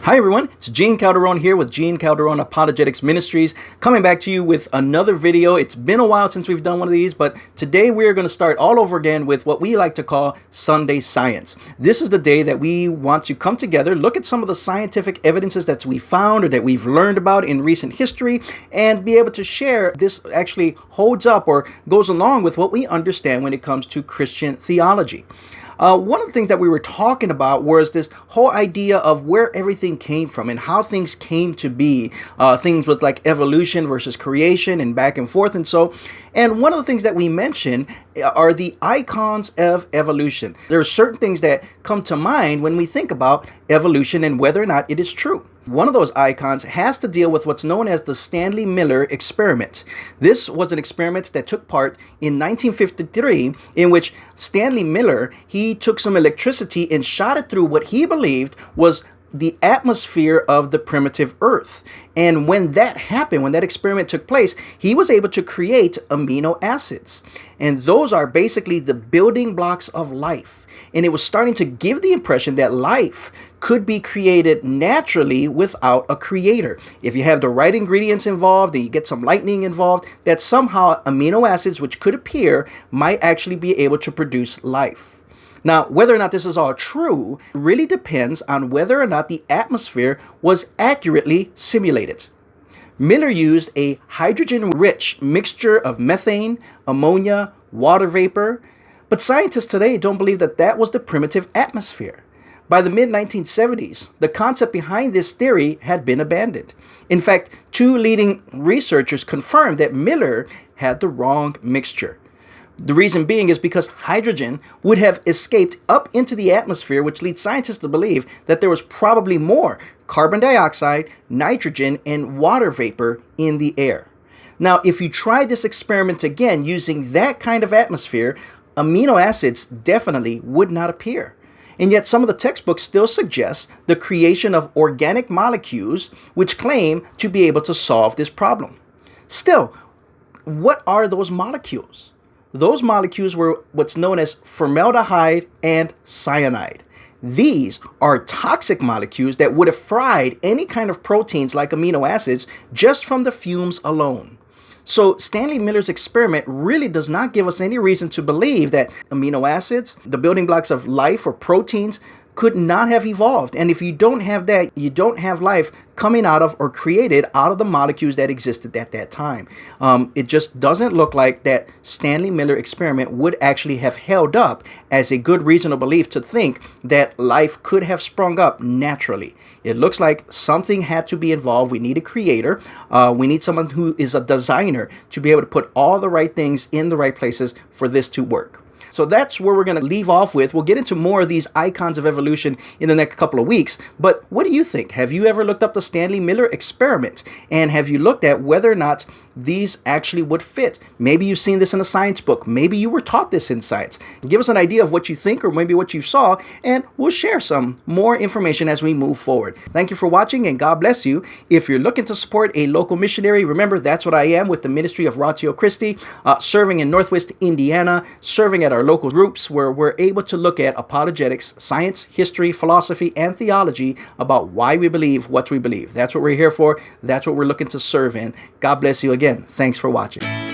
Hi everyone, it's Gene Calderon here with Gene Calderon Apologetics Ministries, coming back to you with another video. It's been a while since we've done one of these, but today we're going to start all over again with what we like to call Sunday Science. This is the day that we want to come together, look at some of the scientific evidences that we found or that we've learned about in recent history, and be able to share this actually holds up or goes along with what we understand when it comes to Christian theology. One of the things that we were talking about was this whole idea of where everything came from and how things came to be, things with like evolution versus creation and back and forth and so. And one of the things that we mentioned are the icons of evolution. There are certain things that come to mind when we think about evolution and whether or not it is true. One of those icons has to deal with what's known as the Stanley Miller experiment. This was an experiment that took part in 1953 in which Stanley Miller, he took some electricity and shot it through what he believed was the atmosphere of the primitive Earth. And when that happened, when that experiment took place, he was able to create amino acids. And those are basically the building blocks of life. And it was starting to give the impression that life could be created naturally without a creator. If you have the right ingredients involved and you get some lightning involved, that somehow amino acids which could appear might actually be able to produce life. Now, whether or not this is all true really depends on whether or not the atmosphere was accurately simulated. Miller used a hydrogen-rich mixture of methane, ammonia, water vapor, but scientists today don't believe that that was the primitive atmosphere. By the mid-1970s, the concept behind this theory had been abandoned. In fact, two leading researchers confirmed that Miller had the wrong mixture. The reason being is because hydrogen would have escaped up into the atmosphere, which leads scientists to believe that there was probably more carbon dioxide, nitrogen, and water vapor in the air. Now, if you try this experiment again using that kind of atmosphere, amino acids definitely would not appear. And yet some of the textbooks still suggest the creation of organic molecules which claim to be able to solve this problem. Still, what are those molecules? Those molecules were what's known as formaldehyde and cyanide. These are toxic molecules that would have fried any kind of proteins like amino acids just from the fumes alone. So Stanley Miller's experiment really does not give us any reason to believe that amino acids, the building blocks of life or proteins, could not have evolved. And if you don't have that, you don't have life coming out of or created out of the molecules that existed at that time. It just doesn't look like that Stanley Miller experiment would actually have held up as a good reasonable belief to think that life could have sprung up naturally. It looks like something had to be involved. We need a creator. We need someone who is a designer to be able to put all the right things in the right places for this to work. So that's where we're going to leave off with. We'll get into more of these icons of evolution in the next couple of weeks. But what do you think? Have you ever looked up the Stanley Miller experiment? And have you looked at whether or not these actually would fit? Maybe you've seen this in a science book. Maybe you were taught this in science. Give us an idea of what you think or maybe what you saw, and we'll share some more information as we move forward. Thank you for watching, and God bless you. If you're looking to support a local missionary, remember that's what I am with the Ministry of Ratio Christi, serving in Northwest Indiana, serving at our local groups where we're able to look at apologetics, science, history, philosophy, and theology about why we believe what we believe. That's what we're here for. That's what we're looking to serve in. God bless you again. Thanks for watching.